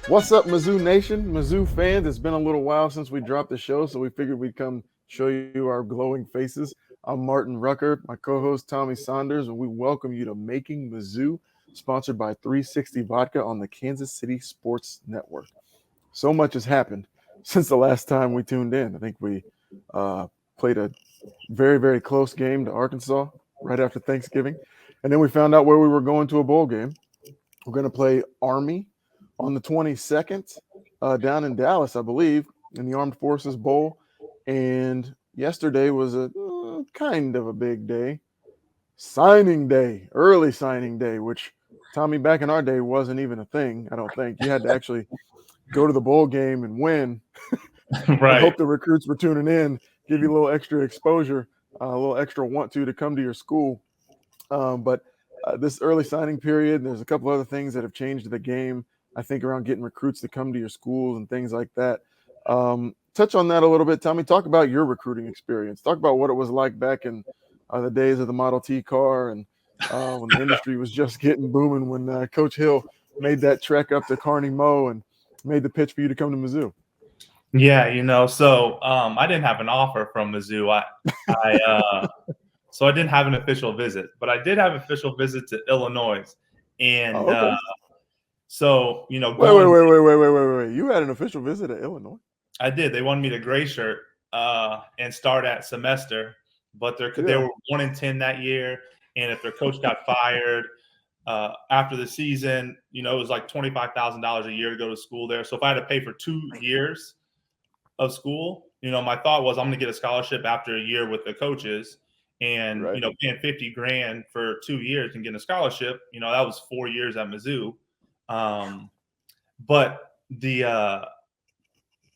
What's up, Mizzou Nation, Mizzou fans? It's been a little while since we dropped the show, so we figured we'd come show you our glowing faces. I'm Martin Rucker, my co-host Tommy Saunders, and we welcome you to Making Mizzou, sponsored by 360 Vodka on the Kansas City Sports Network. So much has happened since the last time we tuned in. I think we played a very, very close game to Arkansas right after Thanksgiving, and then we found out where we were going to a bowl game. We're going to play Army on the 22nd down in Dallas, I believe, in the Armed Forces Bowl. And yesterday was a kind of a big day. Signing day, early signing day, which, Tommy, back in our day wasn't even a thing, I don't think. You had to actually go to the bowl game and win and Right. hope the recruits were tuning in, give you a little extra exposure, a little extra want to come to your school. But this early signing period, there's a couple other things that have changed the game, I think, around getting recruits to come to your schools and things like that. Touch on that a little bit, Tommy. Talk about your recruiting experience. Talk about what it was like back in the days of the Model T car and when the industry was just getting booming, when Coach Hill made that trek up to Carney Mo and made the pitch for you to come to Mizzou. Yeah, so I didn't have an offer from Mizzou. So I didn't have an official visit, but I did have an official visit to Illinois. And okay. So, wait. You had an official visit to Illinois? I did. They wanted me to gray shirt and start at semester, but they were 1-10 that year. And if their coach got fired after the season, it was like $25,000 a year to go to school there. So if I had to pay for 2 years of school, my thought was I'm going to get a scholarship after a year with the coaches. And, paying $50,000 for 2 years and getting a scholarship, that was 4 years at Mizzou. But the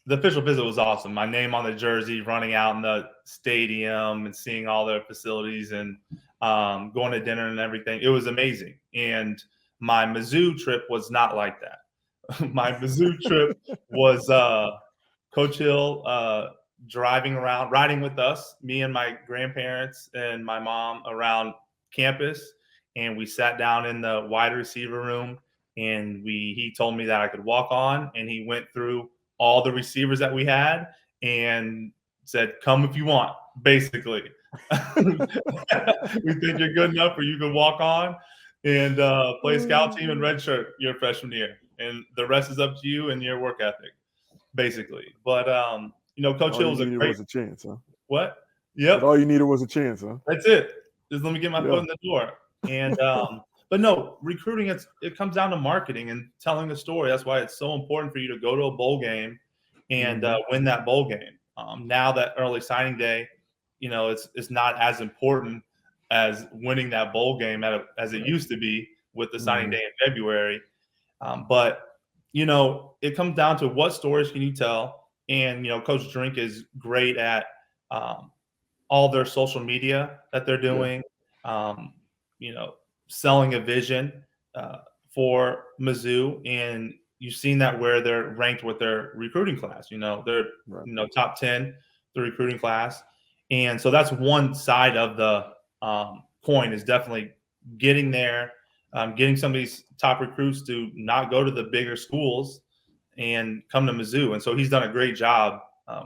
official visit was awesome. My name on the jersey, running out in the stadium and seeing all their facilities and going to dinner and everything. It was amazing. And my Mizzou trip was not like that. My Mizzou trip was Coach Hill driving around, riding with us, me and my grandparents and my mom around campus. And we sat down in the wide receiver room, and he told me that I could walk on, and he went through all the receivers that we had and said, come if you want, basically. We think you're good enough or you can walk on and play scout team and redshirt your freshman year. And the rest is up to you and your work ethic, basically. But, Coach Hill was a chance, huh? What? Yep. But all you needed was a chance, huh? That's it. Just let me get my foot in the door. And but no, recruiting, it comes down to marketing and telling the story. That's why it's so important for you to go to a bowl game and win that bowl game. Now that early signing day, it's not as important as winning that bowl game as it used to be with the signing day in February. But it comes down to what stories can you tell. And, Coach Drink is great at all their social media that they're doing, selling a vision for Mizzou. And you've seen that where they're ranked with their recruiting class. They're, top 10, the recruiting class. And so that's one side of the coin, is definitely getting there, getting some of these top recruits to not go to the bigger schools and come to Mizzou. And so he's done a great job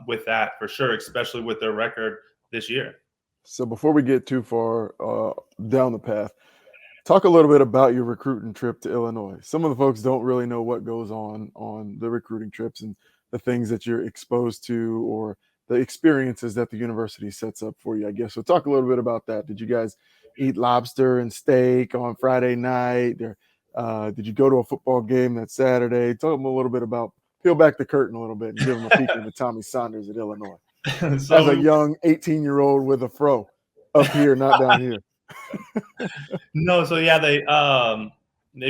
with that, for sure, especially with their record this year. So before we get too far down the path, talk a little bit about your recruiting trip to Illinois. Some of the folks don't really know what goes on the recruiting trips and the things that you're exposed to or the experiences that the university sets up for you, I guess. So talk a little bit about that. Did you guys eat lobster and steak on Friday night? Or did you go to a football game that Saturday? Tell them a little bit about, peel back the curtain a little bit and give them a peek into Tommy Saunders at Illinois. As a young 18-year-old with a fro, up here, not down here. No, so yeah, they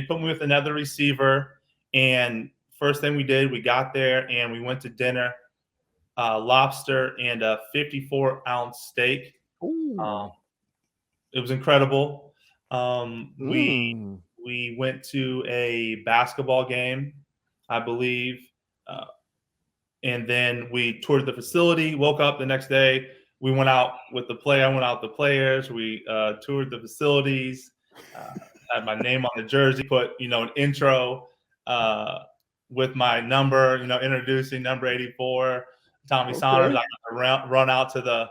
put me with another receiver, and first thing we did, we got there and we went to dinner, lobster and a 54-ounce steak. It was incredible. We went to a basketball game, I believe, and then we toured the facility. Woke up the next day. We went out with the play. I went out with the players. We toured the facilities. Had my name on the jersey. Put an intro. with my number, introducing number 84, Tommy Saunders. I got to run out to the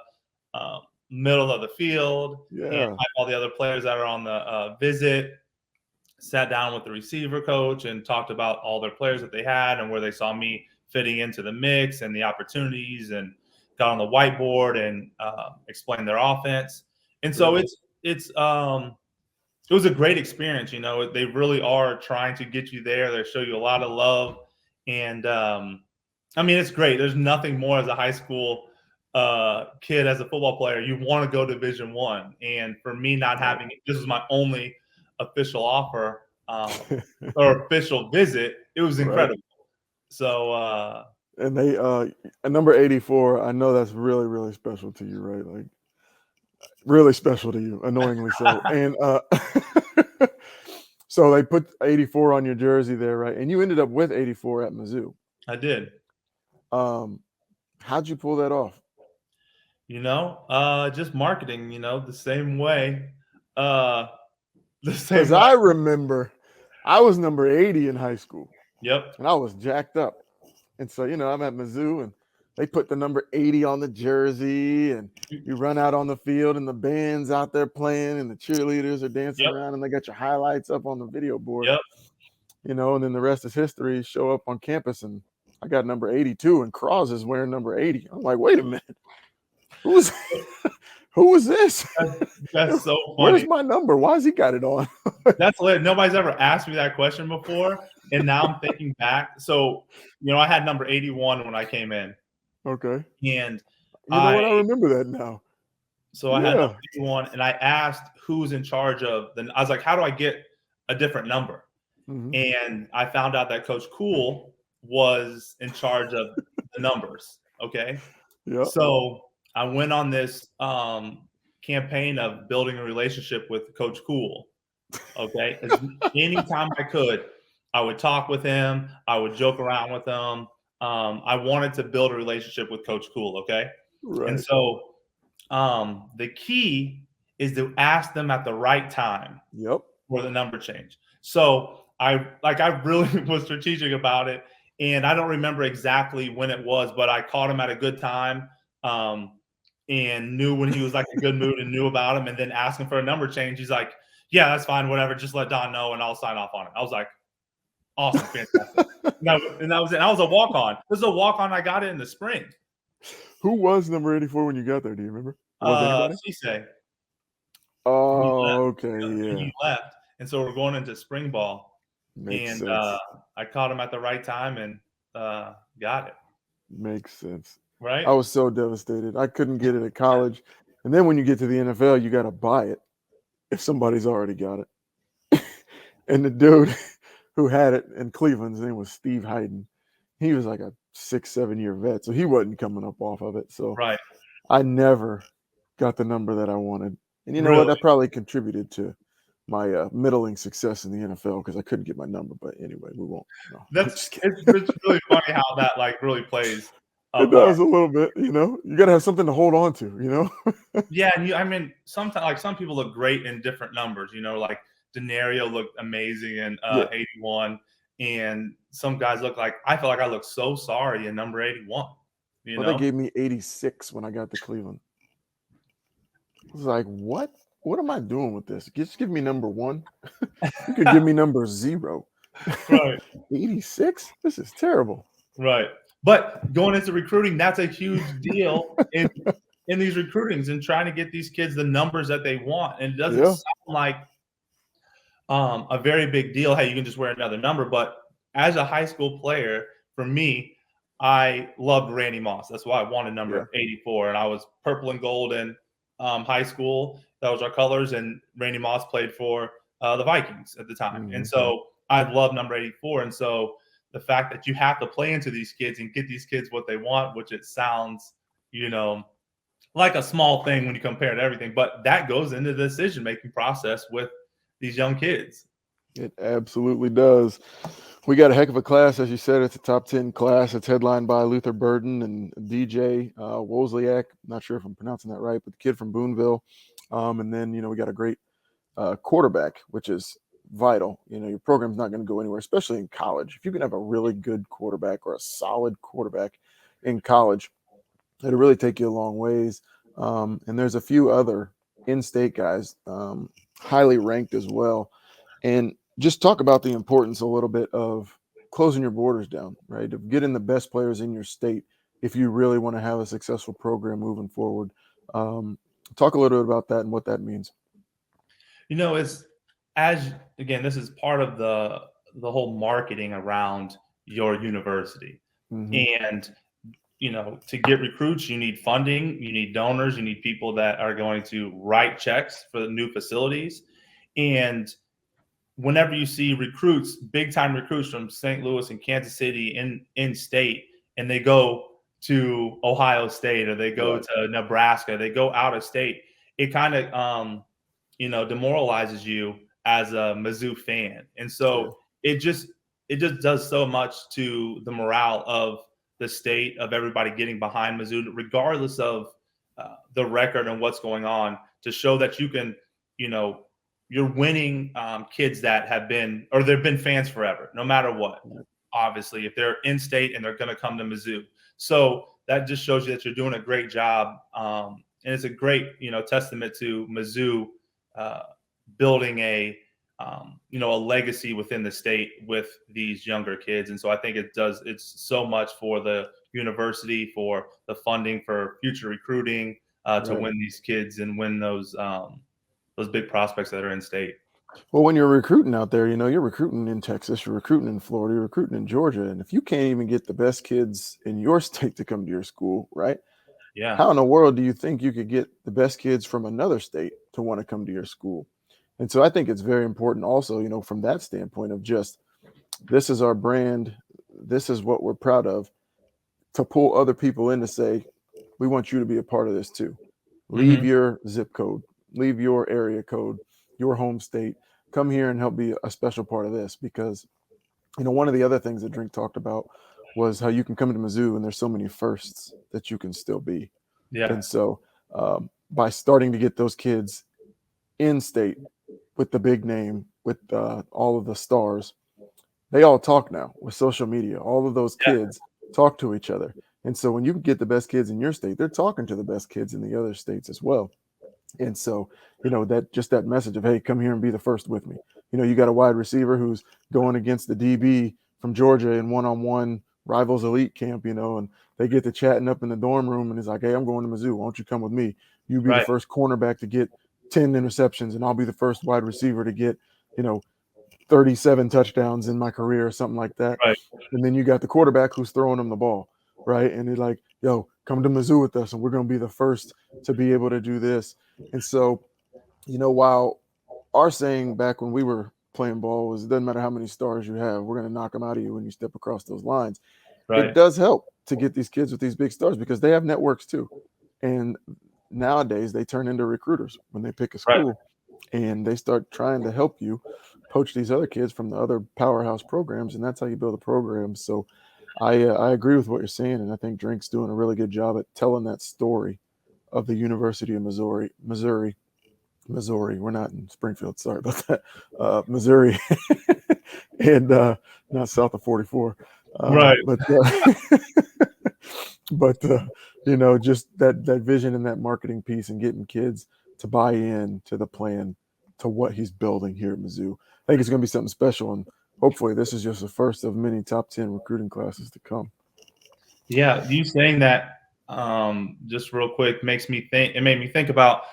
middle of the field and hype all the other players that are on the visit. Sat down with the receiver coach and talked about all their players that they had and where they saw me fitting into the mix and the opportunities, and got on the whiteboard and explained their offense. And so it was a great experience. They really are trying to get you there. They show you a lot of love. And it's great. There's nothing more as a high school kid, as a football player. You want to go Division I. And for me, not having it, this was my only official offer or official visit. It was incredible. So and they at number 84, I know that's really, really special to you, right? Like really special to you, annoyingly so. And so they put 84 on your jersey there, right? And you ended up with 84 at Mizzou. I did. How'd you pull that off? Just marketing, the same way. Because I remember I was number 80 in high school. Yep. And I was jacked up. And so, I'm at Mizzou and they put the number 80 on the jersey, and you run out on the field and the band's out there playing and the cheerleaders are dancing around and they got your highlights up on the video board. Yep. And then the rest is history. Show up on campus and I got number 82 and Cross is wearing number 80. I'm like, wait a minute. Who is this? That's so funny. Where's my number? Why has he got it on? That's lit. Nobody's ever asked me that question before. And now I'm thinking back. So, I had number 81 when I came in. Okay. And I remember that now. So I had number 81 and I asked who's in charge of I was like, how do I get a different number? Mm-hmm. And I found out that Coach Cool was in charge of the numbers. Okay. Yeah. So I went on this campaign of building a relationship with Coach Cool. Okay. Anytime I could, I would talk with him. I would joke around with him. I wanted to build a relationship with Coach Cool. Okay. Right. And so the key is to ask them at the right time. Yep. For the number change. So I really was strategic about it. And I don't remember exactly when it was, but I caught him at a good time. And knew when he was like in a good mood and knew about him, and then asked him for a number change. He's like, yeah, that's fine. Whatever. Just let Don know and I'll sign off on it. I was like, awesome. Fantastic. and that was it. I was a walk-on. This is a walk-on. I got it in the spring. Who was number 84 when you got there? Do you remember? Cisse. Oh, okay. Yeah. He left. And so we're going into spring ball. Makes sense. I caught him at the right time and got it. Makes sense. Right. I was so devastated. I couldn't get it at college. And then when you get to the NFL, you got to buy it if somebody's already got it. And the dude who had it in Cleveland, his name was Steve Hayden. He was like a 6-7 year vet, so he wasn't coming up off of it. So right. I never got the number that I wanted. And you know what? That probably contributed to my middling success in the NFL because I couldn't get my number. But anyway, we won't. No, it's really funny how that really plays. It does a little bit, you got to have something to hold on to, Yeah. And sometimes some people look great in different numbers, like Denario looked amazing in 81. And some guys I feel like I look so sorry in number 81. They gave me 86 when I got to Cleveland. I was like, what? What am I doing with this? Just give me number 1. You could give me number 0. Right. 86? This is terrible. Right. But going into recruiting, that's a huge deal in these recruitings and trying to get these kids the numbers that they want. And it doesn't sound like a very big deal. Hey, you can just wear another number. But as a high school player, for me, I loved Randy Moss. That's why I wanted number 84. And I was purple and gold in high school. That was our colors. And Randy Moss played for the Vikings at the time. Mm-hmm. And so I loved number 84. And so the fact that you have to play into these kids and get these kids what they want, which it sounds, like a small thing when you compare to everything, but that goes into the decision-making process with these young kids. It absolutely does. We got a heck of a class, as you said. It's a top 10 class. It's headlined by Luther Burden and DJ Wozniak. Not sure if I'm pronouncing that right, but the kid from Boonville. And then, we got a great quarterback, which is vital. Your program's not going to go anywhere, especially in college. If you can have a really good quarterback or a solid quarterback in college, it'll really take you a long ways. And there's a few other in-state guys, highly ranked as well. And just talk about the importance a little bit of closing your borders down, right? Of getting the best players in your state if you really want to have a successful program moving forward. Talk a little bit about that and what that means. It's again, this is part of the whole marketing around your university. And to get recruits, you need funding, you need donors, you need people that are going to write checks for the new facilities. And whenever you see recruits, big time recruits from St. Louis and Kansas City in state, and they go to Ohio State or they go to Nebraska, they go out of state, it kind of demoralizes you as a Mizzou fan. And so it just does so much to the morale of the state, of everybody getting behind Mizzou, regardless of the record and what's going on, to show that you can, you're winning kids that have been, or they've been fans forever, no matter what. Obviously, if they're in state and they're going to come to Mizzou. So that just shows you that you're doing a great job. And it's a great, testament to Mizzou building a legacy within the state with these younger kids. And so I think it's so much for the university, for the funding, for future recruiting, to win these kids and win those big prospects that are in state. Well, when you're recruiting out there, you're recruiting in Texas, you're recruiting in Florida, you're recruiting in Georgia. And if you can't even get the best kids in your state to come to your school, right? Yeah. How in the world do you think you could get the best kids from another state to want to come to your school? And so I think it's very important also, from that standpoint of just, this is our brand, this is what we're proud of, to pull other people in to say, we want you to be a part of this too. Leave your zip code, leave your area code, your home state, come here and help be a special part of this. Because, one of the other things that Drink talked about was how you can come to Mizzou and there's so many firsts that you can still be. Yeah. And so by starting to get those kids in state with the big name, with all of the stars, they all talk now with social media. All of those kids talk to each other. And so when you get the best kids in your state, they're talking to the best kids in the other states as well. And so, that message of, hey, come here and be the first with me. You got a wide receiver who's going against the DB from Georgia in one-on-one rivals elite camp, and they get to chatting up in the dorm room and he's like, hey, I'm going to Mizzou. Why don't you come with me? You be the first cornerback to get 10 interceptions and I'll be the first wide receiver to get, 37 touchdowns in my career or something like that. Right. And then you got the quarterback who's throwing them the ball. Right. And they're like, yo, come to Mizzou with us and we're going to be the first to be able to do this. And so, while our saying back when we were playing ball was, it doesn't matter how many stars you have, we're going to knock them out of you when you step across those lines. It does help to get these kids with these big stars because they have networks too. And nowadays they turn into recruiters when they pick a school and they start trying to help you poach these other kids from the other powerhouse programs. And that's how you build a program. So I agree with what you're saying. And I think Drink's doing a really good job at telling that story of the University of Missouri. We're not in Springfield. Sorry about that. Missouri and not south of 44. Right. But just that vision and that marketing piece and getting kids to buy in to the plan, to what he's building here at Mizzou. I think it's going to be something special. And hopefully this is just the first of many top 10 recruiting classes to come. Yeah. You saying that just real quick it made me think about,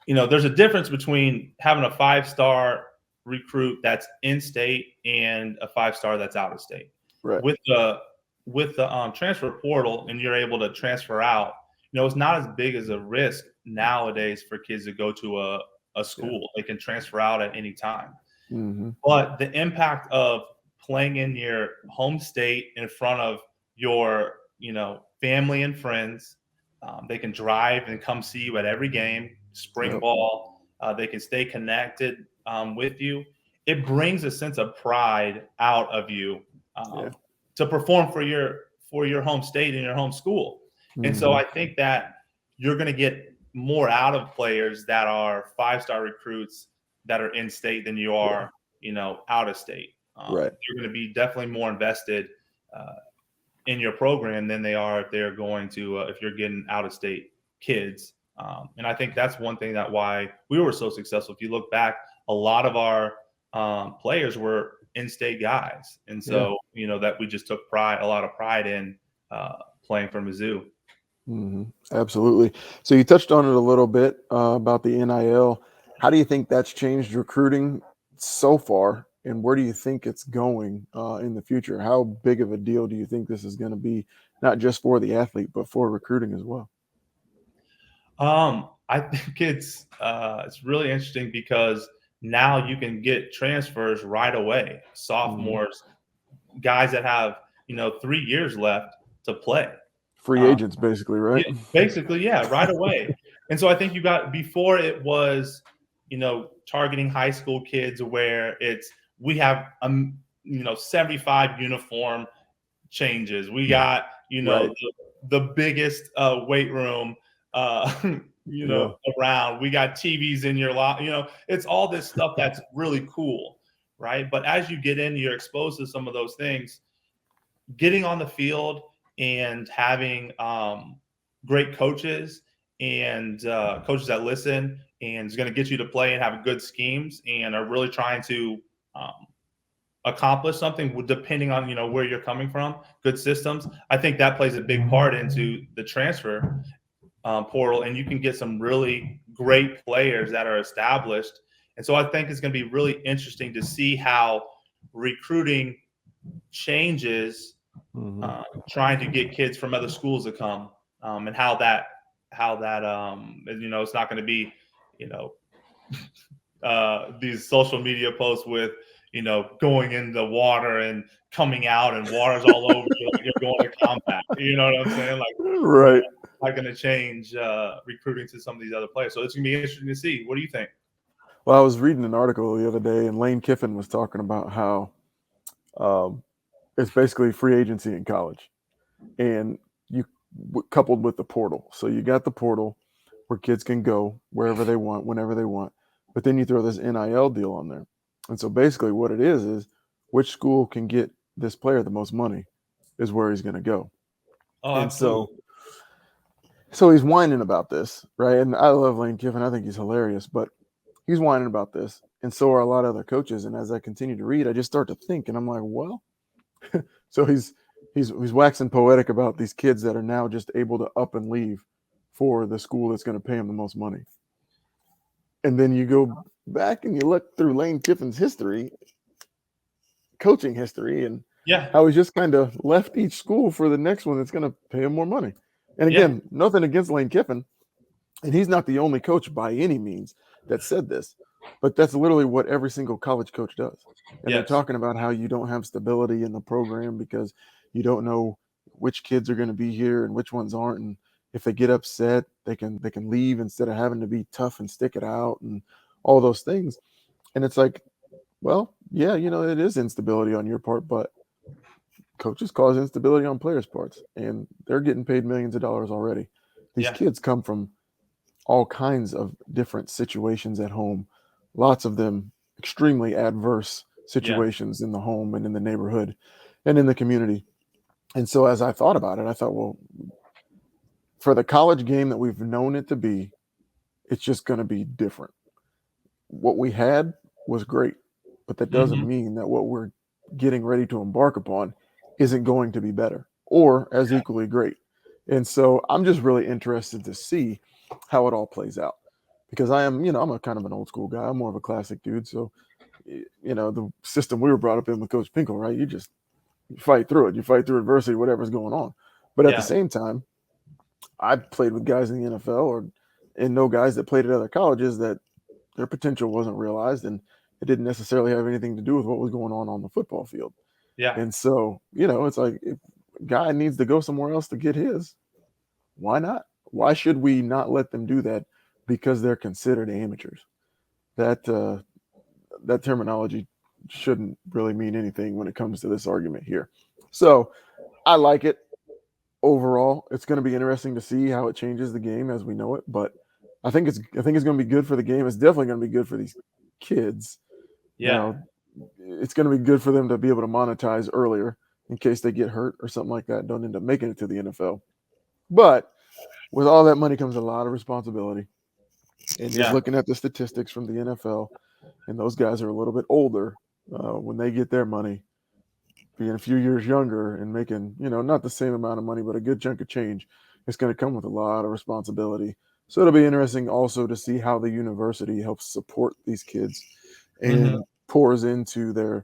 there's a difference between having a 5-star recruit that's in state and a 5-star that's out of state. Right. With the transfer portal, and you're able to transfer out, it's not as big as a risk nowadays for kids to go to a school. They can transfer out at any time. But the impact of playing in your home state in front of your, family and friends, they can drive and come see you at every game, spring ball. They can stay connected with you. It brings a sense of pride out of you to perform for your home state and your home school. And so I think that you're going to get more out of players that are 5-star recruits that are in state than you are out of state. Right. They're going to be definitely more invested in your program than they are if they're going to if you're getting out of state kids. And I think that's one thing that why we were so successful. If you look back, a lot of our players were in-state guys, and so that we just took a lot of pride in playing for Mizzou. Mm-hmm. Absolutely. So you touched on it a little bit about the NIL. How do you think that's changed recruiting so far, and where do you think it's going in the future? How big of a deal do you think this is going to be, not just for the athlete, but for recruiting as well? I think it's really interesting because now you can get transfers right away. Sophomores, guys that have 3 years left to play. Free agents, basically, right? Yeah, basically, yeah, right away. And so I think you got before it was, targeting high school kids where we have 75 uniform changes. We got Right. the biggest weight room around. We got TVs in your lot. It's all this stuff that's really cool, right? But as you get in, you're exposed to some of those things. Getting on the field and having great coaches and coaches that listen and is going to get you to play and have good schemes and are really trying to accomplish something depending on where you're coming from, good systems. I think that plays a big part into the transfer portal, and you can get some really great players that are established. And so I think it's going to be really interesting to see how recruiting changes, trying to get kids from other schools to come, and how that it's not going to be these social media posts with going in the water and coming out and water's all over you like you're going to combat. You know what I'm saying? Like, right. Not going to change recruiting to some of these other players. So it's going to be interesting to see. What do you think? Well, I was reading an article the other day, and Lane Kiffin was talking about how it's basically free agency in college, and you coupled with the portal. So you got the portal where kids can go wherever they want, whenever they want, but then you throw this NIL deal on there. And so basically what it is which school can get this player the most money is where he's going to go. Oh, and absolutely. So he's whining about this, right? And I love Lane Kiffin. I think he's hilarious, but he's whining about this. And so are a lot of other coaches. And as I continue to read, I just start to think, and I'm like, well, so he's waxing poetic about these kids that are now just able to up and leave for the school that's going to pay him the most money. And then you go back and you look through Lane Kiffin's history, coaching history, and how he's just kind of left each school for the next one that's going to pay him more money. And again, nothing against Lane Kiffin, and he's not the only coach by any means that said this, but that's literally what every single college coach does. And they're talking about how you don't have stability in the program because you don't know which kids are going to be here and which ones aren't. And if they get upset, they can leave instead of having to be tough and stick it out and all those things. And it's like, well, yeah, it is instability on your part, but coaches cause instability on players' parts, and they're getting paid millions of dollars already. These kids come from all kinds of different situations at home, lots of them extremely adverse situations in the home and in the neighborhood and in the community. And so as I thought about it, I thought, well, for the college game that we've known it to be, it's just going to be different. What we had was great, but that doesn't mean that what we're getting ready to embark upon isn't going to be better or as equally great. And so I'm just really interested to see how it all plays out, because I'm a kind of an old school guy. I'm more of a classic dude. So, the system we were brought up in with Coach Pinkel, right? You fight through it. You fight through adversity, whatever's going on. But at the same time, I played with guys in the NFL and know guys that played at other colleges that their potential wasn't realized, and it didn't necessarily have anything to do with what was going on the football field. Yeah. And so, it's like, if a guy needs to go somewhere else to get his, why not? Why should we not let them do that because they're considered amateurs? That terminology shouldn't really mean anything when it comes to this argument here. So I like it. Overall, it's going to be interesting to see how it changes the game as we know it, but I think it's going to be good for the game. It's definitely going to be good for these kids. Yeah. Now, it's going to be good for them to be able to monetize earlier in case they get hurt or something like that and don't end up making it to the NFL. But with all that money comes a lot of responsibility. And just Yeah. looking at the statistics from the NFL, and those guys are a little bit older when they get their money, being a few years younger and making, not the same amount of money, but a good chunk of change, it's going to come with a lot of responsibility. So it'll be interesting also to see how the university helps support these kids and pours into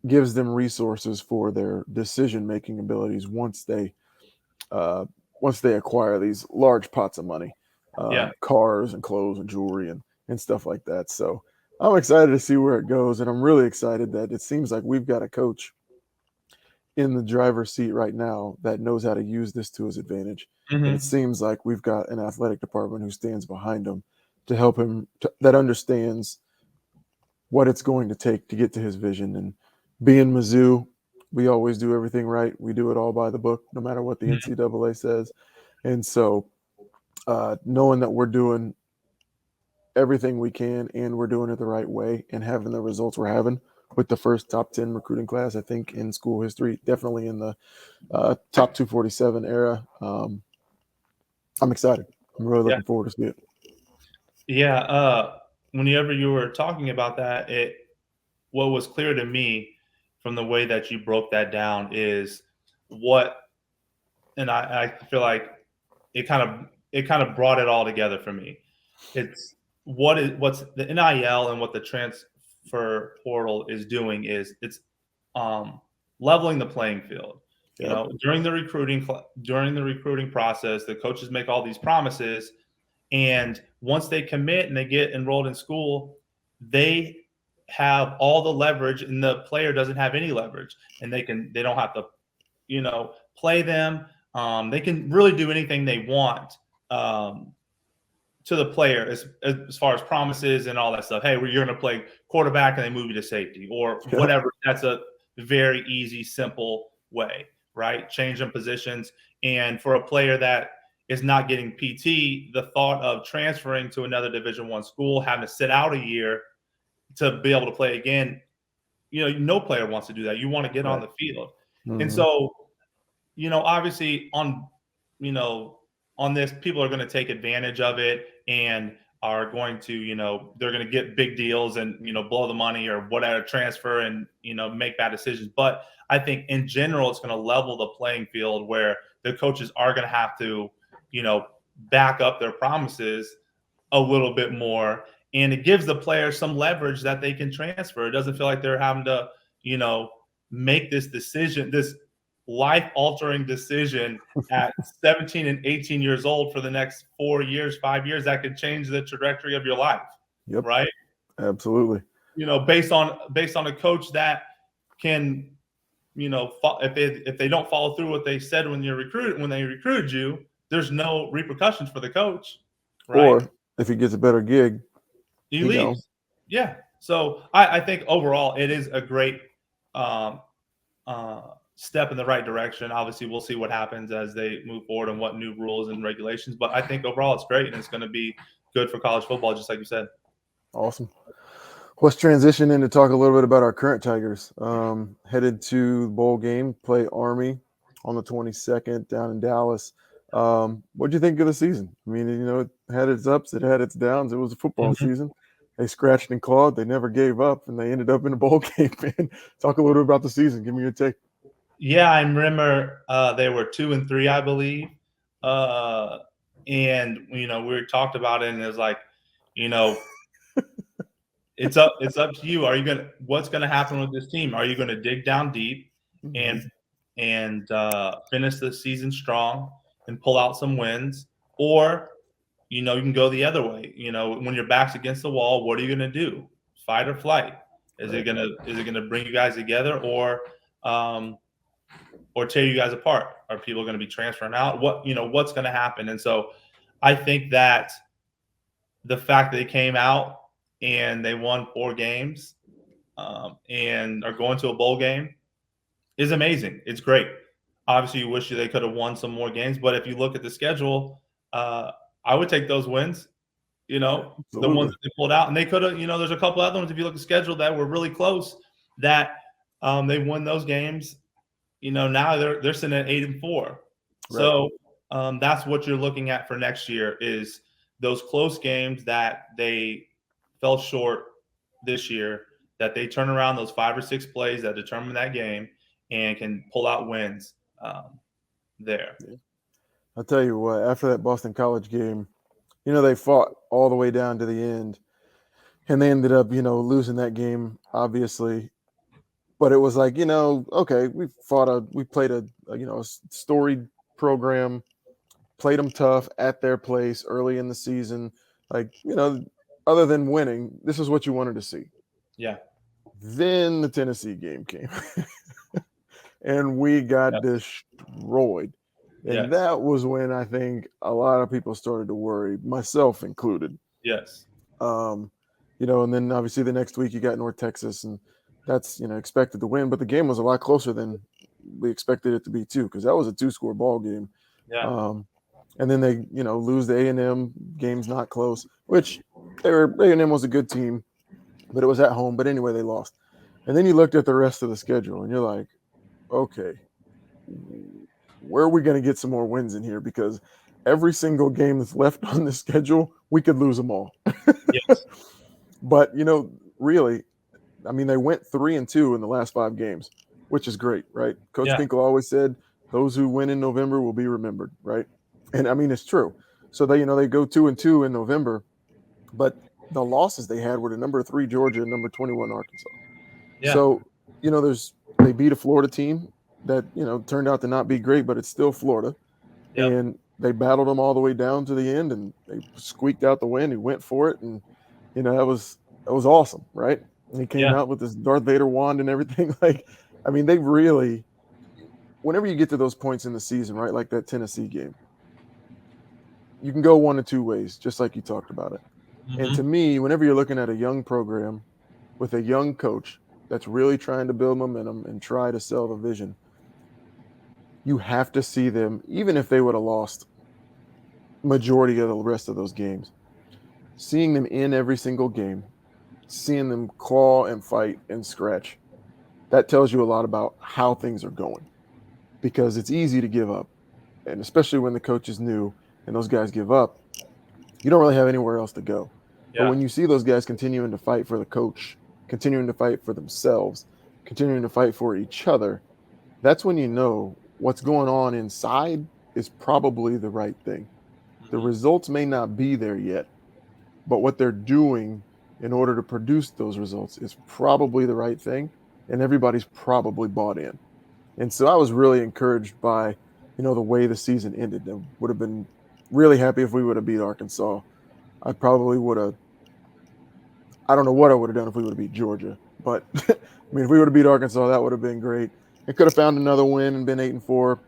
gives them resources for their decision-making abilities once they acquire these large pots of money, Yeah. cars and clothes and jewelry and stuff like that. So I'm excited to see where it goes, and I'm really excited that it seems like we've got a coach in the driver's seat right now that knows how to use this to his advantage. And it seems like we've got an athletic department who stands behind him to help him that understands what it's going to take to get to his vision. And being Mizzou, we always do everything right. We do it all by the book, no matter what the NCAA says. And so knowing that we're doing everything we can and we're doing it the right way and having the results we're having with the first top 10 recruiting class, I think, in school history, definitely in the top 247 era. I'm excited. I'm really looking forward to see it. Yeah. Whenever you were talking about that, what was clear to me from the way that you broke that down is and I feel like it kind of brought it all together for me. It's what's the NIL and what the transfer portal is doing is it's leveling the playing field. Yep. During the recruiting process, the coaches make all these promises, and once they commit and they get enrolled in school, they have all the leverage, and the player doesn't have any leverage, and they don't have to, play them. They can really do anything they want to the player as far as promises and all that stuff. Hey, you're going to play quarterback, and they move you to safety or whatever. That's a very easy, simple way, right? Change them positions. And for a player that is not getting PT, the thought of transferring to another Division I school, having to sit out a year to be able to play again, no player wants to do that. You want to get on the field. And so, obviously on this, people are going to take advantage of it and are going to, they're going to get big deals and, blow the money or whatever, transfer and, make bad decisions. But I think in general, it's going to level the playing field where the coaches are going to have to, back up their promises a little bit more. And it gives the players some leverage that they can transfer. It doesn't feel like they're having to, make this decision, this life-altering decision at 17 and 18 years old for the next 4 years, 5 years, that could change the trajectory of your life. Yep. Right? Absolutely. Based on a coach that can, if they don't follow through what they said when they recruited you, there's no repercussions for the coach. Right? Or if he gets a better gig, he leaves. Yeah. So I think overall it is a great step in the right direction. Obviously, we'll see what happens as they move forward and what new rules and regulations. But I think overall it's great, and it's going to be good for college football, just like you said. Awesome. Let's transition in to talk a little bit about our current Tigers. Headed to the bowl game, play Army on the 22nd down in Dallas. What do you think of the season? I mean, it had its ups, it had its downs. It was a football season. They scratched and clawed. They never gave up, and they ended up in a bowl game, man. Talk a little bit about the season. Give me your take. Yeah, I remember they were 2-3, I believe. And, we talked about it, and it was like, it's up to you. What's going to happen with this team? Are you going to dig down deep and finish the season strong and pull out some wins? Or, you can go the other way. When your back's against the wall, what are you going to do? Fight or flight? Is it going to bring you guys together or tear you guys apart? Are people going to be transferring out? What's going to happen? And so I think that the fact that they came out and they won 4 games and are going to a bowl game is amazing. It's great. Obviously, you wish they could have won some more games, but if you look at the schedule, I would take those wins. the ones Absolutely. that they pulled out. And they could have, there's a couple other ones, if you look at the schedule, that were really close that they won those games. Now they're sitting at 8-4. Right. So that's what you're looking at for next year is those close games that they fell short this year, that they turn around those 5 or 6 plays that determine that game and can pull out wins there. Yeah. I'll tell you what, after that Boston College game, they fought all the way down to the end, and they ended up, losing that game, obviously. But it was like, okay, we played a storied program, played them tough at their place early in the season. Like, other than winning, this is what you wanted to see. Yeah. Then the Tennessee game came, and we got destroyed. And that was when I think a lot of people started to worry, myself included. Yes. And then obviously the next week you got North Texas, and that's, expected to win. But the game was a lot closer than we expected it to be, too, because that was a 2-score ball game. Yeah. And then they, lose the A&M. Game's not close, which A&M was a good team, but it was at home. But anyway, they lost. And then you looked at the rest of the schedule, and you're like, okay, where are we going to get some more wins in here? Because every single game that's left on the schedule, we could lose them all. Yes. But, really, I mean, they went 3-2 in the last 5 games, which is great, right? Coach Finkel always said, those who win in November will be remembered, right? And, I mean, it's true. So, they go 2-2 in November, but the losses they had were to number 3 Georgia and number 21 Arkansas. Yeah. So, they beat a Florida team that, turned out to not be great, but it's still Florida. Yep. And they battled them all the way down to the end, and they squeaked out the win. He went for it, and, that was awesome, right? And he came out with this Darth Vader wand and everything. Like, I mean, they really, whenever you get to those points in the season, right, like that Tennessee game, you can go one of 2 ways, just like you talked about it. Mm-hmm. And to me, whenever you're looking at a young program with a young coach that's really trying to build momentum and try to sell the vision, you have to see them, even if they would have lost majority of the rest of those games, seeing them in every single game, seeing them claw and fight and scratch, that tells you a lot about how things are going, because it's easy to give up. And especially when the coach is new and those guys give up, you don't really have anywhere else to go. Yeah. But when you see those guys continuing to fight for the coach, continuing to fight for themselves, continuing to fight for each other, that's when you know what's going on inside is probably the right thing. The results may not be there yet, but what they're doing in order to produce those results is probably the right thing, and everybody's probably bought in. And so I was really encouraged by, the way the season ended. I would have been really happy if we would have beat Arkansas. I probably would have, I don't know what I would have done if we would have beat Georgia, but I mean, if we would have beat Arkansas, that would have been great. It could have found another win and been 8-4.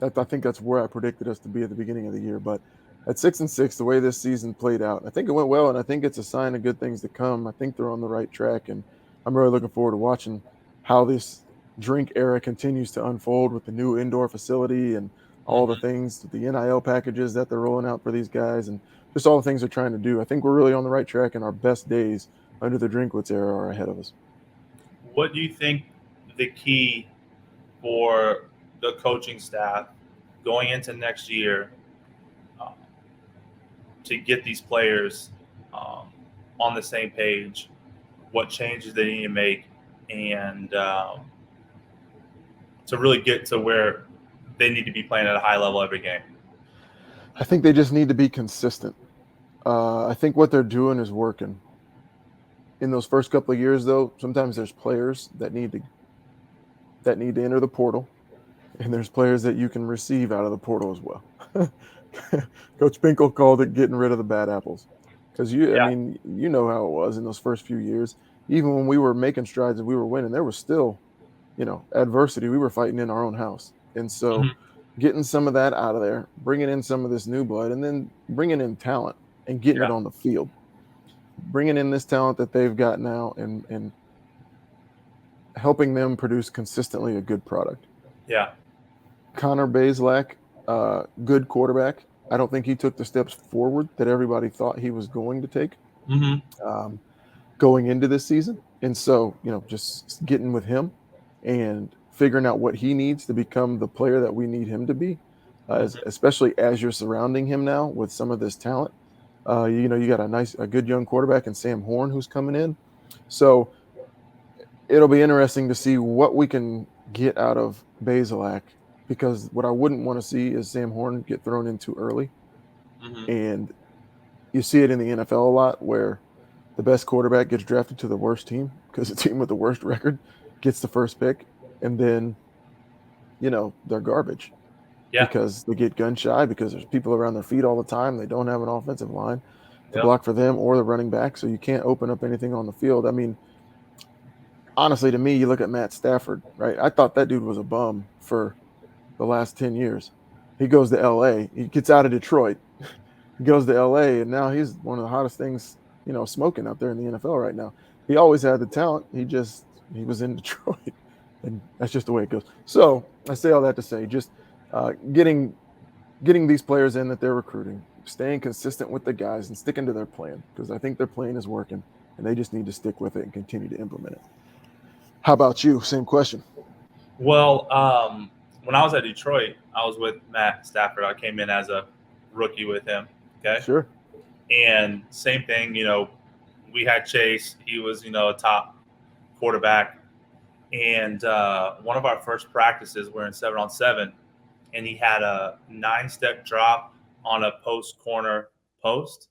I think that's where I predicted us to be at the beginning of the year. But at 6-6, the way this season played out, I think it went well, and I think it's a sign of good things to come. I think they're on the right track, and I'm really looking forward to watching how this drink era continues to unfold with the new indoor facility and all the things, the NIL packages that they're rolling out for these guys, and just all the things they're trying to do. I think we're really on the right track, and our best days under the Drinkwitz era are ahead of us. What do you think the key for the coaching staff going into next year to get these players on the same page? What changes they need to make, and to really get to where they need to be playing at a high level every game? I think they just need to be consistent. I think what they're doing is working. In those first couple of years, though, sometimes there's players that need to enter the portal, and there's players that you can receive out of the portal as well. Coach Finkel called it getting rid of the bad apples, because I mean, you know how it was in those first few years. Even when we were making strides and we were winning, there was still, adversity. We were fighting in our own house, and so getting some of that out of there, bringing in some of this new blood, and then bringing in talent and getting it on the field, bringing in this talent that they've got now, and helping them produce consistently a good product. Yeah. Connor Bazelak, good quarterback. I don't think he took the steps forward that everybody thought he was going to take going into this season. And so, just getting with him and figuring out what he needs to become the player that we need him to be, especially as you're surrounding him now with some of this talent. You got a good young quarterback in Sam Horn who's coming in. So it'll be interesting to see what we can get out of Bazelak, because what I wouldn't want to see is Sam Horn get thrown in too early. And you see it in the NFL a lot where the best quarterback gets drafted to the worst team because the team with the worst record gets the first pick, and then they're garbage because they get gun shy, because there's people around their feet all the time. They don't have an offensive line to block for them or the running back, so you can't open up anything on the field. I mean, honestly, to me, you look at Matt Stafford, right? I thought that dude was a bum for the last 10 years. He goes to L.A. He gets out of Detroit. He goes to L.A., and now he's one of the hottest things, smoking out there in the NFL right now. He always had the talent. He was in Detroit, and that's just the way it goes. So I say all that to say, just getting these players in that they're recruiting, staying consistent with the guys and sticking to their plan, because I think their plan is working, and they just need to stick with it and continue to implement it. How about you? Same question. Well, when I was at Detroit, I was with Matt Stafford. I came in as a rookie with him. Okay. Sure. And same thing, we had Chase. He was, a top quarterback. And one of our first practices, we're in 7-on-7, and he had a 9-step drop on a post corner post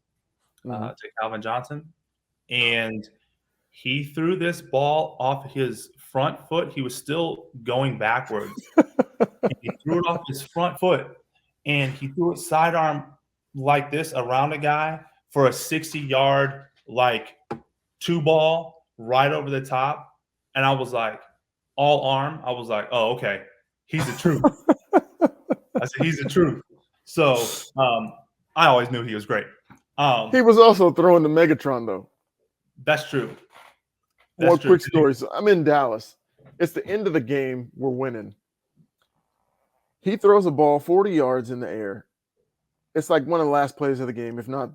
to Calvin Johnson. And he threw this ball off his front foot. He was still going backwards. He threw it off his front foot, and he threw it sidearm like this around a guy for a 60-yard, two ball right over the top. And I was like, all arm. I was like, oh, okay. He's the truth. I said, he's the truth. So I always knew he was great. He was also throwing the Megatron, though. That's true. More quick story. So I'm in Dallas. It's the end of the game. We're winning. He throws a ball 40 yards in the air. It's like one of the last plays of the game, if not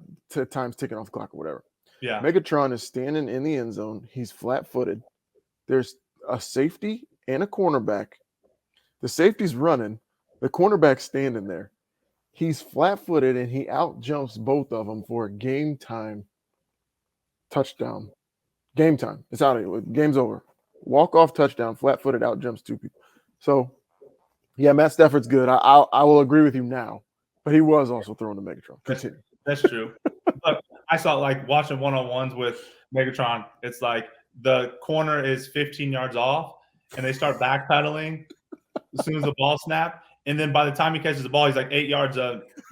time's ticking off the clock or whatever. Yeah. Megatron is standing in the end zone. He's flat-footed. There's a safety and a cornerback. The safety's running. The cornerback's standing there. He's flat-footed, and he out-jumps both of them for a game-time touchdown. Game time. It's out of here. Game's over. Walk-off touchdown, flat-footed, out-jumps two people. So, yeah, Matt Stafford's good. I will agree with you now. But he was also throwing the Megatron. Continue. That's true. But I saw watching one-on-ones with Megatron. It's like the corner is 15 yards off, and they start backpedaling as soon as the ball snapped. And then by the time he catches the ball, he's like 8 yards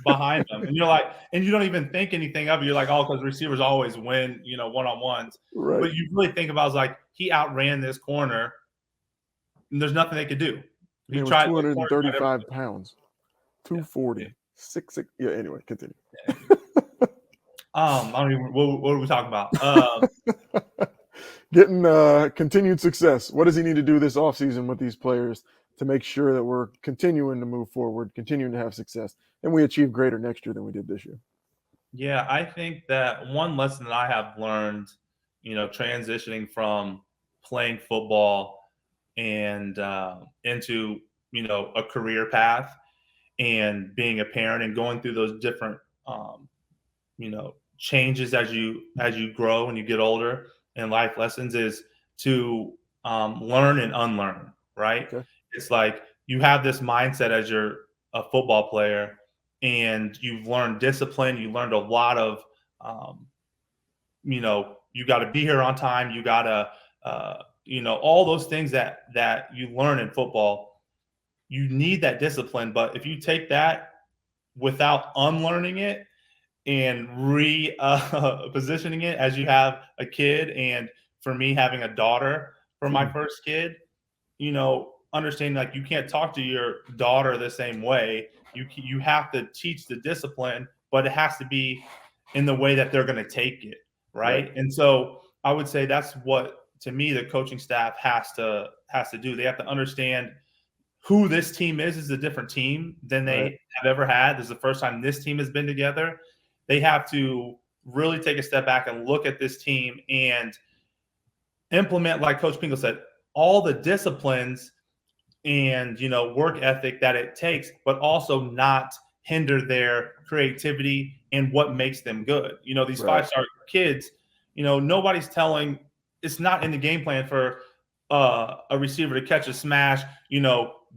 behind them. And you're like, and you don't even think anything of it. You're like, oh, because receivers always win, one-on-ones. Right. But you really think about it, he outran this corner, and there's nothing they could do. He was 235 pounds, 240. Yeah. 6'6". Yeah, anyway, continue. I don't even. What are we talking about? Getting continued success. What does he need to do this offseason with these players to make sure that we're continuing to move forward, continuing to have success, and we achieve greater next year than we did this year? Yeah, I think that one lesson that I have learned, transitioning from playing football and into a career path, and being a parent and going through those different changes as you grow and you get older, and life lessons, is to learn and unlearn, right? Okay. It's like you have this mindset as you're a football player, and you've learned discipline. You learned a lot of you got to be here on time. You got to all those things that you learn in football. You need that discipline, but if you take that without unlearning it and positioning it as you have a kid, and for me having a daughter for my first kid, understanding you can't talk to your daughter the same way. You have to teach the discipline, but it has to be in the way that they're going to take it, right? And so I would say that's what, to me, the coaching staff has to do. They have to understand who this team is a different team than they have ever had. This is the first time this team has been together. They have to really take a step back and look at this team and implement, like Coach Pingle said, all the disciplines and, work ethic that it takes, but also not hinder their creativity and what makes them good. These five-star kids, nobody's telling – it's not in the game plan for a receiver to catch a smash,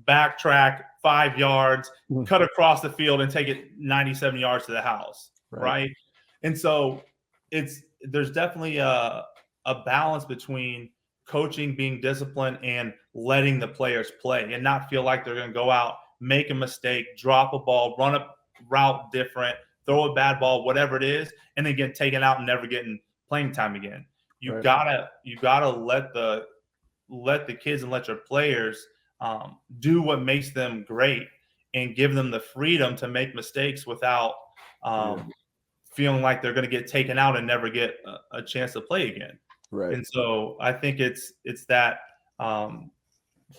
backtrack 5 yards, cut across the field, and take it 97 yards to the house, right? And so there's definitely a balance between coaching, being disciplined, and letting the players play and not feel like they're going to go out, make a mistake, drop a ball, run a route different, throw a bad ball, whatever it is, and then get taken out and never getting playing time again. You gotta let the kids and let your players do what makes them great and give them the freedom to make mistakes without feeling like they're going to get taken out and never get a chance to play again. And so I think it's that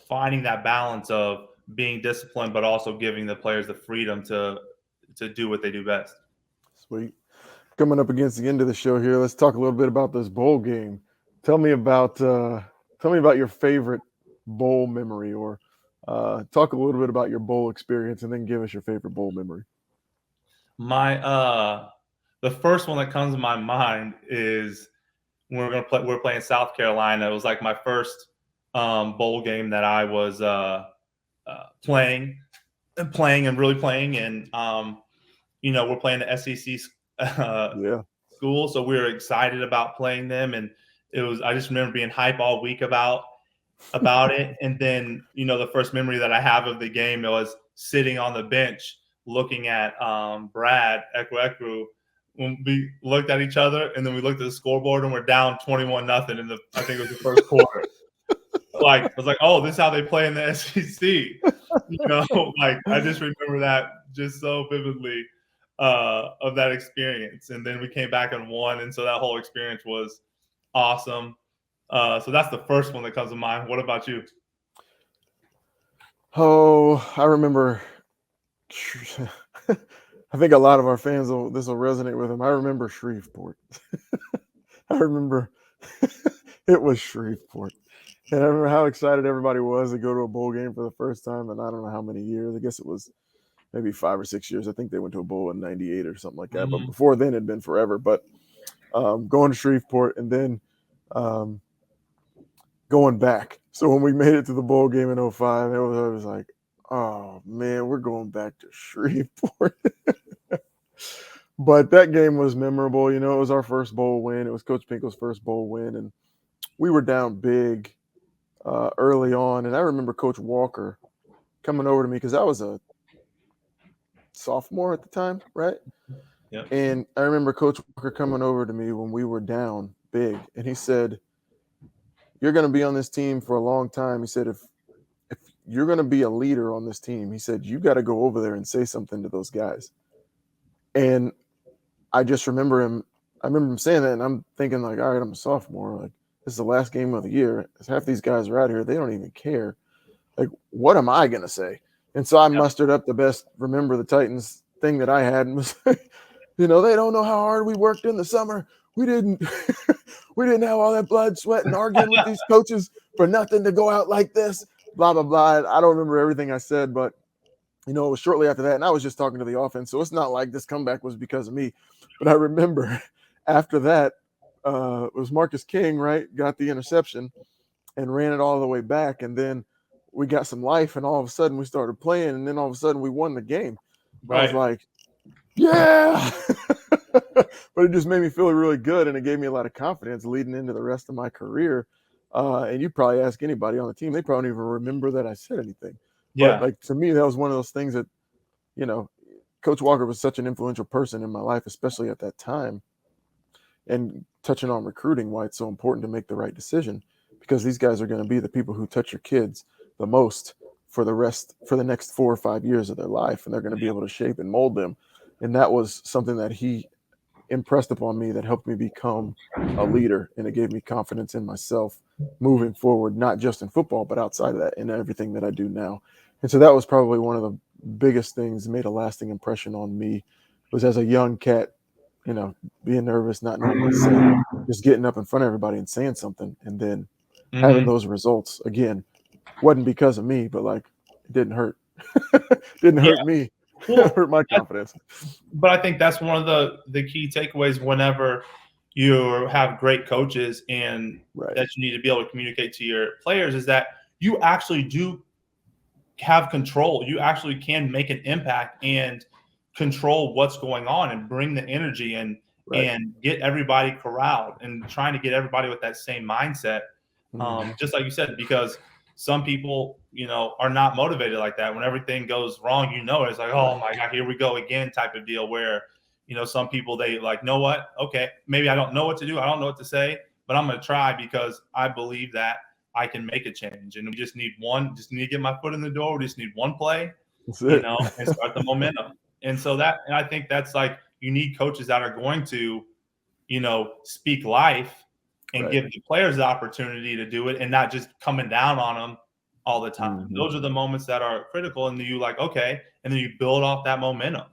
finding that balance of being disciplined, but also giving the players the freedom to do what they do best. Sweet. Coming up against the end of the show here, let's talk a little bit about this bowl game. Tell me about your favorite bowl memory, or talk a little bit about your bowl experience, and then give us your favorite bowl memory. The first one that comes to my mind is when we're playing South Carolina. It was like my first bowl game that I was playing and really playing, and we're playing the SEC school, so we were excited about playing them, and I just remember being hype all week about it. And then the first memory that I have of the game, it was sitting on the bench looking at Brad Ekwu when we looked at each other, and then we looked at the scoreboard and we're down 21-0 in I think it was the first quarter. I was like, oh, this is how they play in the SEC. I just remember that just so vividly of that experience. And then we came back and won, and so that whole experience was awesome. So that's the first one that comes to mind. What about you? Oh, I remember. I think a lot of our fans this will resonate with them. I remember Shreveport. I remember it was Shreveport. And I remember how excited everybody was to go to a bowl game for the first time. And I don't know how many years. I guess it was maybe 5 or 6 years. I think they went to a bowl in '98 or something like that. But before then, it'd been forever. But going to Shreveport and then going back. So when we made it to the bowl game in 2005, I was like, oh, man, we're going back to Shreveport. But that game was memorable. It was our first bowl win. It was Coach Pinkle's first bowl win. And we were down big early on. And I remember Coach Walker coming over to me because I was a sophomore at the time, right? Yeah. And I remember Coach Walker coming over to me when we were down big. And he said, you're going to be on this team for a long time. He said, if you're going to be a leader on this team, he said, you got to go over there and say something to those guys. And I just remember him saying that, and I'm thinking like, all right, I'm a sophomore. Like, this is the last game of the year. Half these guys are out here. They don't even care. Like, what am I going to say? And so I mustered up the best Remember the Titans thing that I had and was like, they don't know how hard we worked in the summer. We didn't have all that blood, sweat, and arguing with these coaches for nothing to go out like this, blah, blah, blah. I don't remember everything I said, but, it was shortly after that, and I was just talking to the offense, so it's not like this comeback was because of me. But I remember after that, it was Marcus King, right, got the interception and ran it all the way back, and then we got some life, and all of a sudden we started playing, and then all of a sudden we won the game. Right. I was like, yeah! But it just made me feel really good, and it gave me a lot of confidence leading into the rest of my career. And you probably ask anybody on the team, they probably don't even remember that I said anything. Yeah. But to me, that was one of those things that, Coach Walker was such an influential person in my life, especially at that time. And touching on recruiting, why it's so important to make the right decision, because these guys are going to be the people who touch your kids the most for the next 4 or 5 years of their life, and they're going to be able to shape and mold them. And that was something that he impressed upon me that helped me become a leader, and it gave me confidence in myself moving forward, not just in football, but outside of that, in everything that I do now. And so that was probably one of the biggest things that made a lasting impression on me was as a young cat, being nervous, not knowing what to say, just getting up in front of everybody and saying something, and then having Mm-hmm. those results again. Wasn't because of me, but like it didn't hurt. Didn't Yeah. hurt me. Well, Hurt my confidence. but I think that's one of the key takeaways whenever you have great coaches and Right. that you need to be able to communicate to your players is that you actually do have control. You actually can make an impact and control what's going on and bring the energy and Right. and get everybody corralled and trying to get everybody with that same mindset. Just like you said, because some people, are not motivated like that. When everything goes wrong, it's like, oh my God, here we go again type of deal where, some people, they like, know what? Okay, maybe I don't know what to do. I don't know what to say, but I'm going to try because I believe that I can make a change. And we just need to get my foot in the door. We just need one play, That's it. And start the momentum. And so and I think that's like, you need coaches that are going to, speak life and Right. give the players the opportunity to do it and not just coming down on them all the time. Mm-hmm. Those are the moments that are critical. And you like, okay. And then you build off that momentum.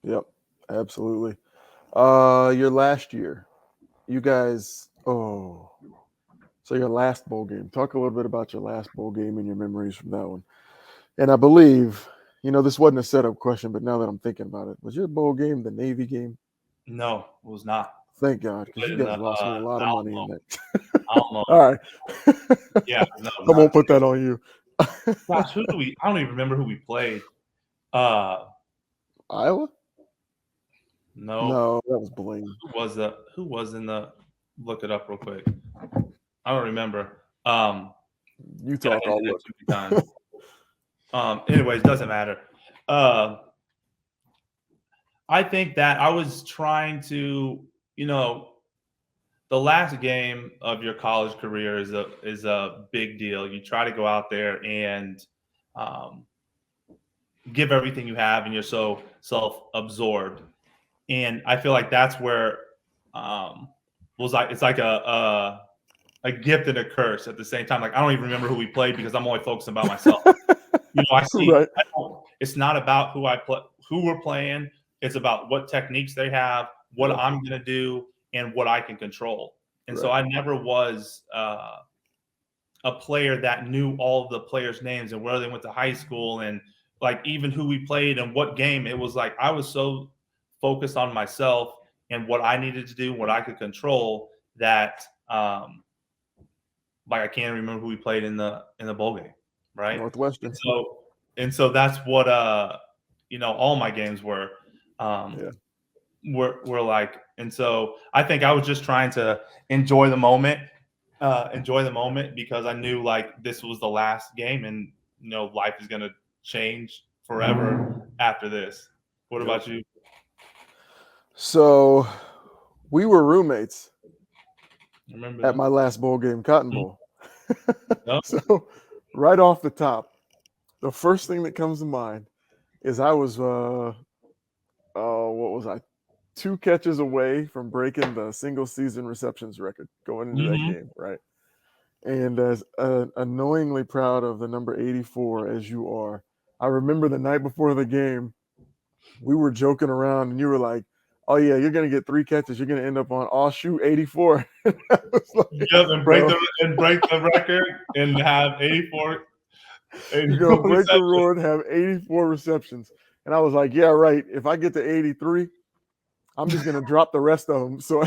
Yep. Absolutely. Your last year, you guys, so your last bowl game. Talk a little bit about your last bowl game and your memories from that one. And I believe, this wasn't a setup question, but now that I'm thinking about it, was your bowl game the Navy game? No, it was not. Thank God, because you guys lost me a lot of money in that. I don't know. All right. Yeah, no, I won't put that on you. Gosh, I don't even remember who we played. Iowa? No, that was Blaine. Who was in the? Look it up real quick. I don't remember. You talk all look. Anyways, doesn't matter. I think that I was trying to, the last game of your college career is a big deal. You try to go out there and give everything you have, and you're so self-absorbed. And I feel like that's where it's like a gift and a curse at the same time. Like I don't even remember who we played because I'm only focusing about myself. I see. Right. It's not about who we're playing. It's about what techniques they have, what I'm going to do, and what I can control. And so I never was a player that knew all of the players' names and where they went to high school and like even who we played and what game. It was like I was so focused on myself and what I needed to do, what I could control that like I can't remember who we played in the bowl game, right? Northwestern. And so that's what all my games were were like. And so I think I was just trying to enjoy the moment because I knew like this was the last game and life is going to change forever after this. What about you? So we were roommates at my last bowl game, Cotton Bowl. So right off the top, the first thing that comes to mind is I was, what was I? 2 catches away from breaking the single season receptions record going into that game, right? And as annoyingly proud of the number 84 as you are, I remember the night before the game, we were joking around and you were like, oh yeah, you're going to get 3 catches. You're going to end up on, oh shoot, 84. Like, and break the record and have 84. You're going to break the record and have 84 receptions. And I was like, yeah, right. If I get to 83, I'm just going to drop the rest of them. So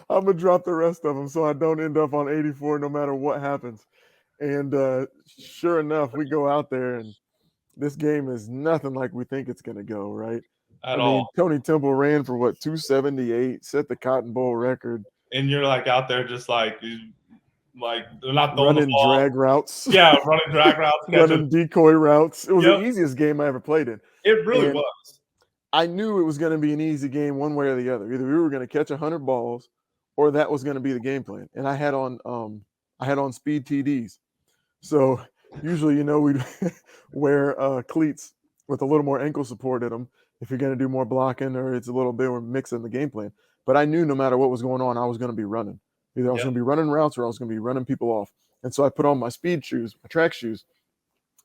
I'm going to drop the rest of them so I don't end up on 84 no matter what happens. And sure enough, we go out there and this game is nothing like we think it's going to go, right? At all. Tony Temple ran for 278, set the Cotton Bowl record. And you're like out there just like they're not throwing running the ball. Drag routes. Yeah, running drag routes. Running decoy routes. It was the easiest game I ever played in. It really was. I knew it was going to be an easy game one way or the other. Either we were going to catch 100 balls or that was going to be the game plan. And I had on speed TDs. So usually, we'd wear cleats with a little more ankle support in them if you're going to do more blocking or it's a little bit more mix in the game plan. But I knew no matter what was going on, I was going to be running. Either I was going to be running routes or I was going to be running people off. And so I put on my speed shoes, my track shoes,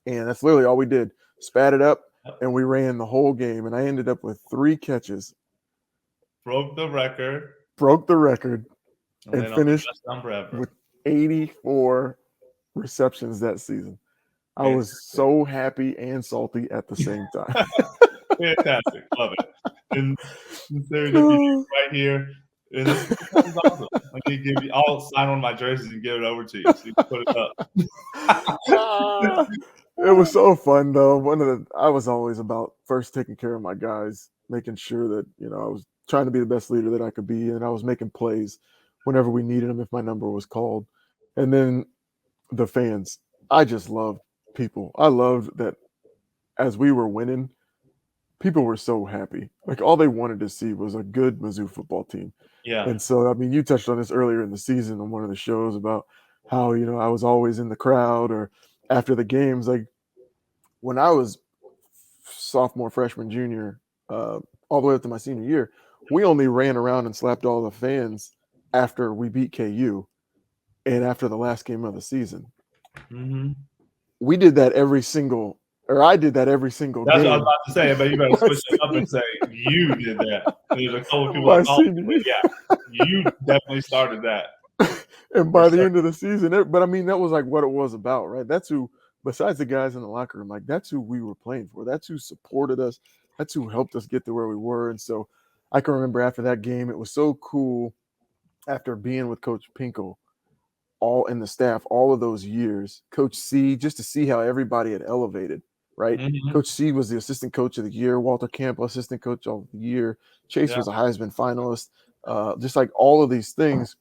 and that's literally all we did. Spat it up, and we ran the whole game. And I ended up with 3 catches. Broke the record. And finished with 84 receptions that season. I was so happy and salty at the same time. Fantastic. Love it. And right here. And this is awesome. I'll sign on my jerseys and give it over to you so you can put it up. It was so fun though. I was always about first taking care of my guys, making sure that, I was trying to be the best leader that I could be, and I was making plays whenever we needed them if my number was called. And then the fans, I just loved people. I loved that as we were winning, people were so happy. Like all they wanted to see was a good Mizzou football team. Yeah. And so, I mean, you touched on this earlier in the season on one of the shows about how, I was always in the crowd or after the games. Like when I was sophomore, freshman, junior, all the way up to my senior year, we only ran around and slapped all the fans after we beat KU and after the last game of the season. Mm-hmm. We did that every single I did that every single That's game. what I was about to say, but you better switch it up and say you did that. There's a couple of people you definitely started that. And by the end of the season, but I mean, that was like what it was about, right? That's who, besides the guys in the locker room, like that's who we were playing for. That's who supported us. That's who helped us get to where we were. And so I can remember after that game, it was so cool after being with Coach Pinkel all in the staff all of those years, Coach C, just to see how everybody had elevated, right? Mm-hmm. Coach C was the assistant coach of the year, Walter Campbell, assistant coach of the year, Chase was a Heisman finalist, just like all of these things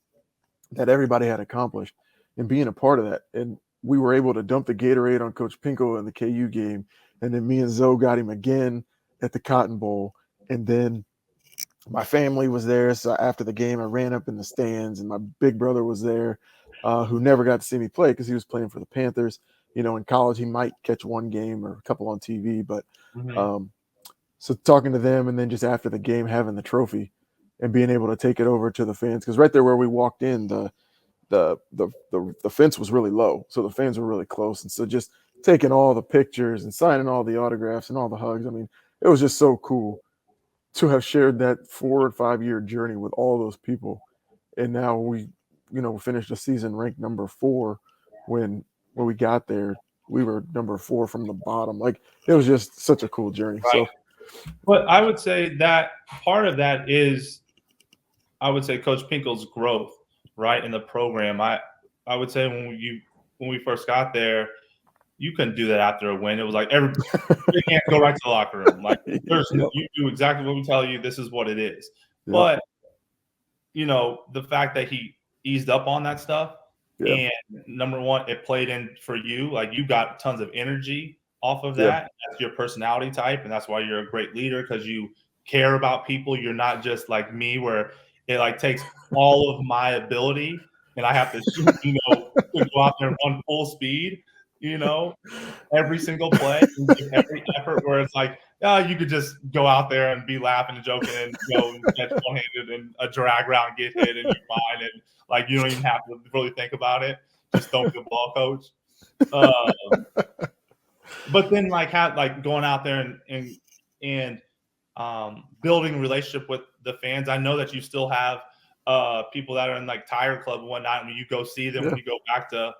that everybody had accomplished and being a part of that. And we were able to dump the Gatorade on Coach Pinkel in the KU game. And then me and Zoe got him again at the Cotton Bowl. And then my family was there. So after the game, I ran up in the stands and my big brother was there, who never got to see me play because he was playing for the Panthers. In college, he might catch one game or a couple on TV. But so talking to them and then just after the game, having the trophy and being able to take it over to the fans. Because right there where we walked in, the fence was really low. So the fans were really close. And so just taking all the pictures and signing all the autographs and all the hugs. I mean, it was just so cool to have shared that 4 or 5 year journey with all those people. And now we, finished the season ranked number 4 when we got there. We were number 4 from the bottom. Like it was just such a cool journey. Right. So, but I would say that part of that is, I would say Coach Pinkel's growth, right, in the program. I would say when we first got there, you couldn't do that after a win. It was like you can't go right to the locker room. Like you do exactly what we tell you. This is what it is. But the fact that he eased up on that stuff, and number one, it played in for you. Like you got tons of energy off of that. That's your personality type, and that's why you're a great leader because you care about people. You're not just like me, where it like takes all of my ability and I have to, to go out there and run full speed. Every single play, every effort where it's like, you could just go out there and be laughing and joking and go and catch one-handed and a drag route, get hit, and you're fine. And like, you don't even have to really think about it. Just throw the ball, coach. But then going out there and building a relationship with the fans. I know that you still have people that are in like Tire Club and whatnot. And when you go see them, when you go back to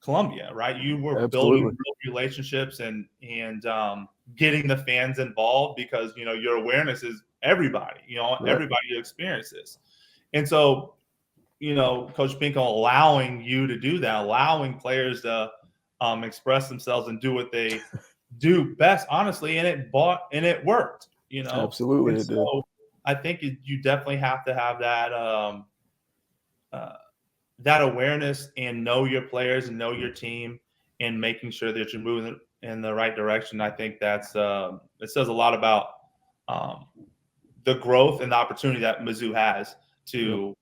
Columbia, right? You were building real relationships and getting the fans involved because your awareness is everybody. Everybody experiences, and so Coach Pinkel allowing you to do that, allowing players to express themselves and do what they do best, honestly, and it worked. Absolutely, and so I think you definitely have to have that awareness and know your players and know your team and making sure that you're moving in the right direction. I think that's it says a lot about the growth and the opportunity that Mizzou has to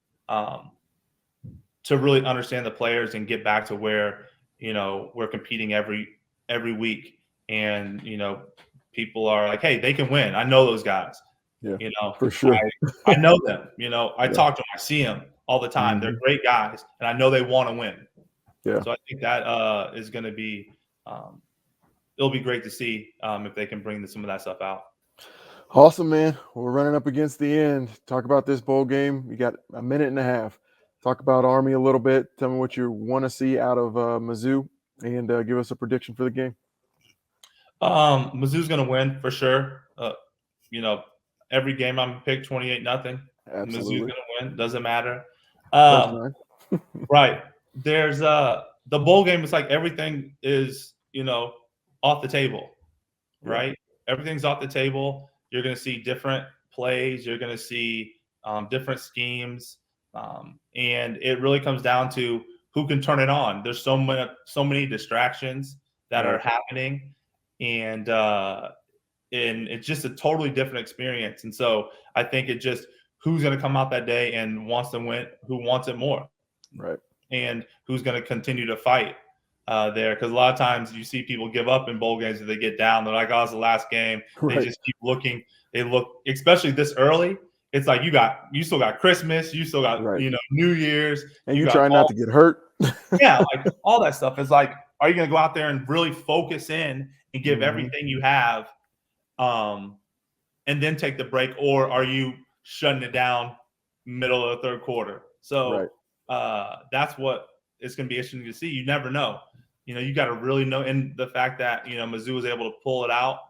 really understand the players and get back to where we're competing every week, and people are like, hey, they can win. I know those guys. For sure. I know them. I talk to them. I see them all the time. They're great guys, and I know they want to win. Yeah. So I think that is going to be it'll be great to see if they can bring some of that stuff out. Awesome, man. We're running up against the end. Talk about this bowl game. You got a minute and a half. Talk about Army a little bit. Tell me what you want to see out of Mizzou, and give us a prediction for the game. Mizzou's going to win for sure. You know, every game I'm pick 28-0. Mizzou's Absolutely. going to win. Doesn't matter. Right. There's the bowl game is like everything is, off the table, right? Yeah. Everything's off the table. You're going to see different plays. You're going to see different schemes. And it really comes down to who can turn it on. There's so many distractions that are happening. And it's just a totally different experience. And so I think it just who's going to come out that day and wants to win, who wants it more. Right. And who's going to continue to fight there. Because a lot of times you see people give up in bowl games if they get down. They're like, oh, it's the last game. Right. They just keep looking. They look, especially this early. It's like you still got Christmas. You still got, New Year's. And you try not to get hurt. Yeah, like all that stuff. It's like, are you going to go out there and really focus in and give everything you have and then take the break? Or are you shutting it down middle of the third quarter? So that's what it's going to be interesting to see. You never know. You got to really know. And the fact that, Mizzou was able to pull it out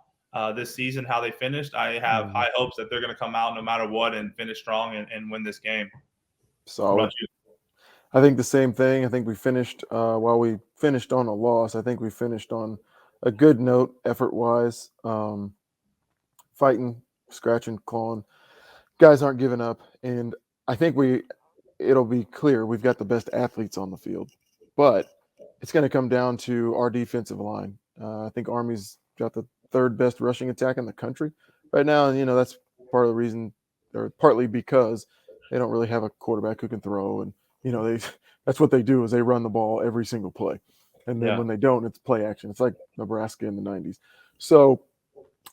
this season, how they finished, I have high hopes that they're going to come out no matter what and finish strong and win this game. Solid. I think the same thing. I think we finished, while we finished on a loss, I think we finished on a good note effort-wise, fighting, scratching, clawing. Guys aren't giving up. And I think it'll be clear we've got the best athletes on the field. But it's going to come down to our defensive line. I think Army's got the third best rushing attack in the country right now. And, that's part of the reason, or partly because they don't really have a quarterback who can throw. And, that's what they do is they run the ball every single play. And then when they don't, it's play action. It's like Nebraska in the 90s. So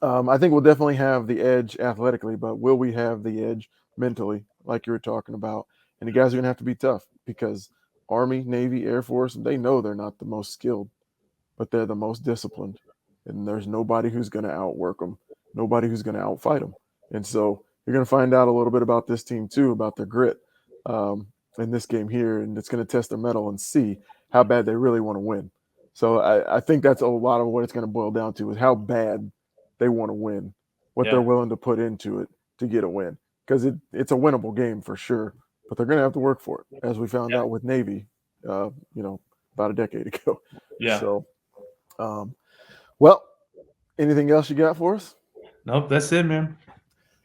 I think we'll definitely have the edge athletically, but will we have the edge mentally, like you were talking about? And the guys are going to have to be tough because Army, Navy, Air Force, they know they're not the most skilled, but they're the most disciplined. And there's nobody who's going to outwork them, nobody who's going to outfight them. And so you're going to find out a little bit about this team too, about their grit in this game here. And it's going to test their mettle and see how bad they really want to win. So I think that's a lot of what it's going to boil down to is how bad they want to win, what they're willing to put into it to get a win. Because it's a winnable game for sure, but they're going to have to work for it, as we found out with Navy, about a decade ago. Yeah. So, well, anything else you got for us? Nope, that's it, man.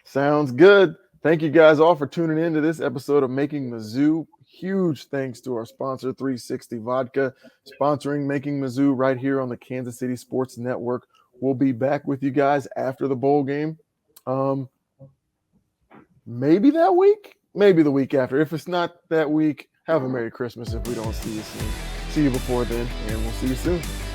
Sounds good. Thank you guys all for tuning in to this episode of Making Mizzou. Huge thanks to our sponsor, 360 Vodka, sponsoring Making Mizzou right here on the Kansas City Sports Network. We'll be back with you guys after the bowl game. Maybe that week, maybe the week after. If it's not that week, have a Merry Christmas if we don't see you soon. See you before then, and we'll see you soon.